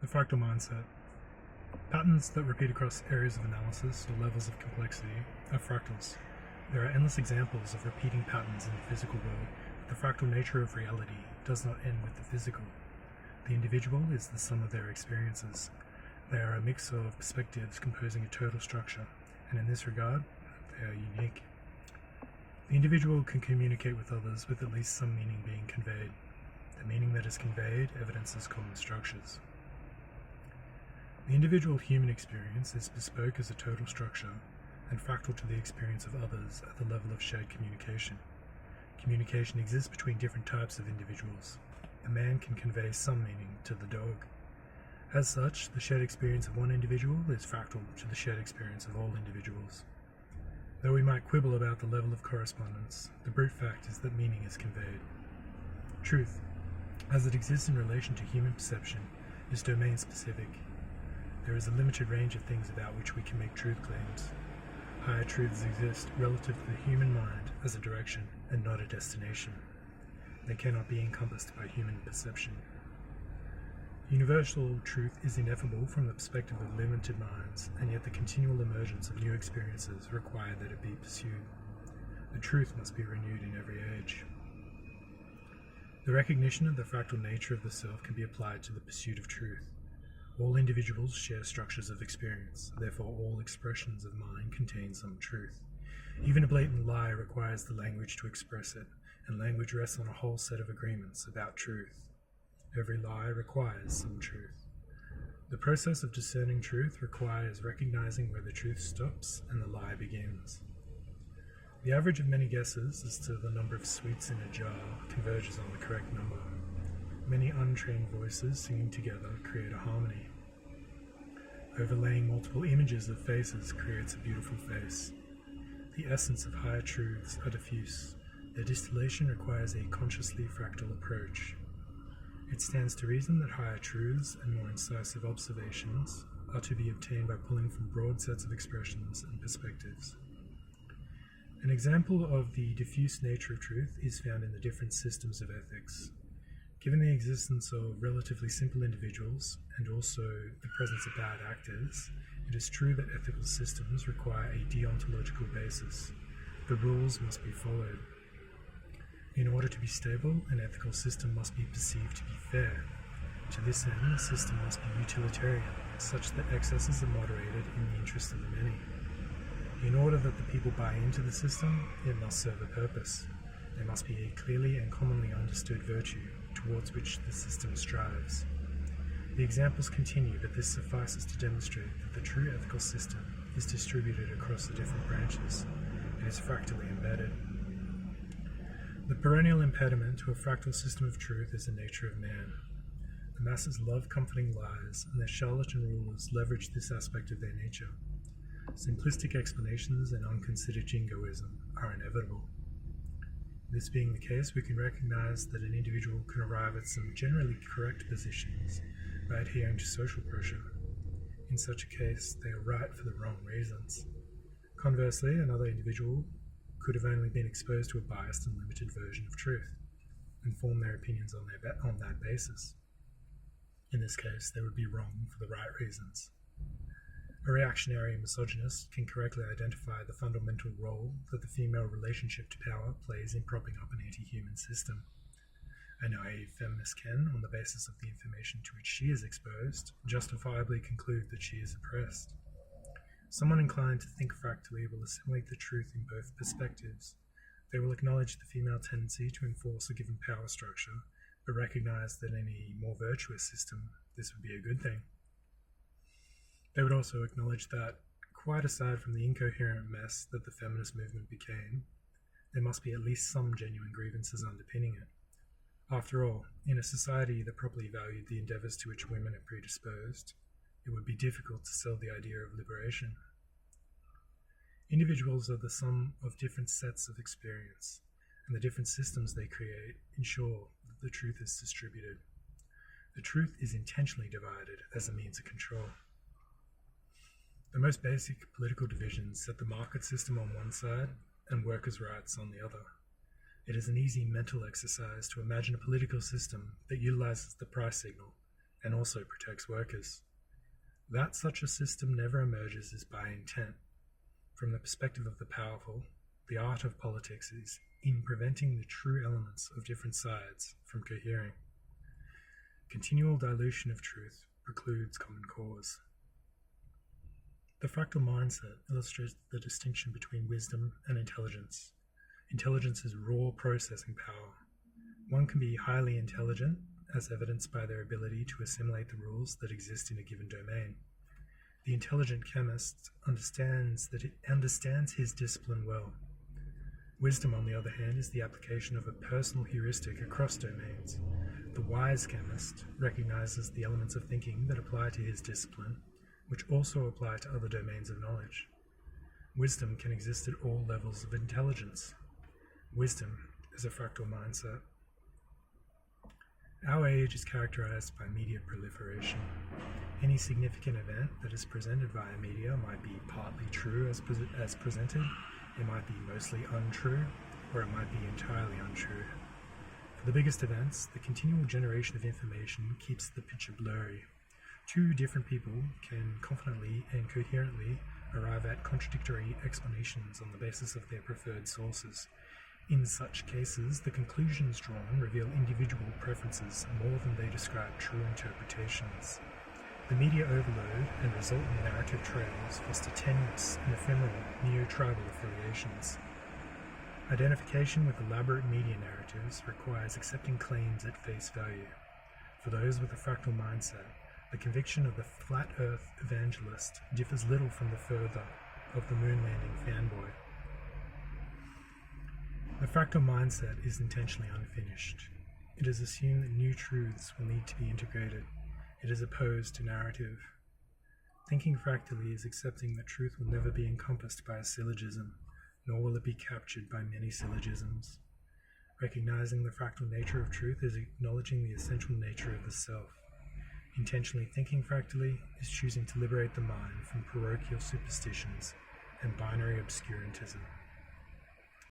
The Fractal Mindset. Patterns that repeat across areas of analysis or levels of complexity are fractals. There are endless examples of repeating patterns in the physical world, but the fractal nature of reality does not end with the physical. The individual is the sum of their experiences. They are a mix of perspectives composing a total structure, and in this regard, they are unique. The individual can communicate with others with at least some meaning being conveyed. The meaning that is conveyed evidences common structures. The individual human experience is bespoke as a total structure and fractal to the experience of others at the level of shared communication. Communication exists between different types of individuals. A man can convey some meaning to the dog. As such, the shared experience of one individual is fractal to the shared experience of all individuals. Though we might quibble about the level of correspondence, the brute fact is that meaning is conveyed. Truth, as it exists in relation to human perception, is domain-specific. There is a limited range of things about which we can make truth claims. Higher truths exist relative to the human mind as a direction and not a destination. They cannot be encompassed by human perception. Universal truth is ineffable from the perspective of limited minds, and yet the continual emergence of new experiences require that it be pursued. The truth must be renewed in every age. The recognition of the fractal nature of the self can be applied to the pursuit of truth. All individuals share structures of experience, therefore all expressions of mind contain some truth. Even a blatant lie requires the language to express it, and language rests on a whole set of agreements about truth. Every lie requires some truth. The process of discerning truth requires recognizing where the truth stops and the lie begins. The average of many guesses as to the number of sweets in a jar converges on the correct number. Many untrained voices singing together create a harmony. Overlaying multiple images of faces creates a beautiful face. The essence of higher truths are diffuse. Their distillation requires a consciously fractal approach. It stands to reason that higher truths and more incisive observations are to be obtained by pulling from broad sets of expressions and perspectives. An example of the diffuse nature of truth is found in the different systems of ethics. Given the existence of relatively simple individuals and also the presence of bad actors, it is true that ethical systems require a deontological basis. The rules must be followed. In order to be stable, an ethical system must be perceived to be fair. To this end, the system must be utilitarian, such that excesses are moderated in the interest of the many. In order that the people buy into the system, it must serve a purpose. There must be a clearly and commonly understood virtue towards which the system strives. The examples continue, but this suffices to demonstrate that the true ethical system is distributed across the different branches and is fractally embedded. The perennial impediment to a fractal system of truth is the nature of man. The masses love comforting lies, and their charlatan rulers leverage this aspect of their nature. Simplistic explanations and unconsidered jingoism are inevitable. This being the case, we can recognize that an individual can arrive at some generally correct positions by adhering to social pressure. In such a case, they are right for the wrong reasons. Conversely, another individual could have only been exposed to a biased and limited version of truth, and form their opinions on that basis. In this case, they would be wrong for the right reasons. A reactionary misogynist can correctly identify the fundamental role that the female relationship to power plays in propping up an anti-human system. A naive feminist can, on the basis of the information to which she is exposed, justifiably conclude that she is oppressed. Someone inclined to think fractally will assimilate the truth in both perspectives. They will acknowledge the female tendency to enforce a given power structure, but recognize that in a more virtuous system, this would be a good thing. They would also acknowledge that, quite aside from the incoherent mess that the feminist movement became, there must be at least some genuine grievances underpinning it. After all, in a society that properly valued the endeavors to which women are predisposed, it would be difficult to sell the idea of liberation. Individuals are the sum of different sets of experience, and the different systems they create ensure that the truth is distributed. The truth is intentionally divided as a means of control. The most basic political divisions set the market system on one side and workers' rights on the other. It is an easy mental exercise to imagine a political system that utilizes the price signal and also protects workers. That such a system never emerges is by intent. From the perspective of the powerful, the art of politics is in preventing the true elements of different sides from cohering. Continual dilution of truth precludes common cause. The fractal mindset illustrates the distinction between wisdom and intelligence. Intelligence is raw processing power. One can be highly intelligent, as evidenced by their ability to assimilate the rules that exist in a given domain. The intelligent chemist understands his discipline well. Wisdom, on the other hand, is the application of a personal heuristic across domains. The wise chemist recognizes the elements of thinking that apply to his discipline, which also apply to other domains of knowledge. Wisdom can exist at all levels of intelligence. Wisdom is a fractal mindset. Our age is characterized by media proliferation. Any significant event that is presented via media might be partly true as presented, it might be mostly untrue, or it might be entirely untrue. For the biggest events, the continual generation of information keeps the picture blurry. Two different people can confidently and coherently arrive at contradictory explanations on the basis of their preferred sources. In such cases, the conclusions drawn reveal individual preferences more than they describe true interpretations. The media overload and resultant narrative trails foster tenuous and ephemeral neo-tribal affiliations. Identification with elaborate media narratives requires accepting claims at face value. For those with a fractal mindset, the conviction of the flat earth evangelist differs little from the fervor of the moon landing fanboy. The fractal mindset is intentionally unfinished. It is assumed that new truths will need to be integrated. It is opposed to narrative. Thinking fractally is accepting that truth will never be encompassed by a syllogism, nor will it be captured by many syllogisms. Recognizing the fractal nature of truth is acknowledging the essential nature of the self. Intentionally thinking fractally is choosing to liberate the mind from parochial superstitions and binary obscurantism.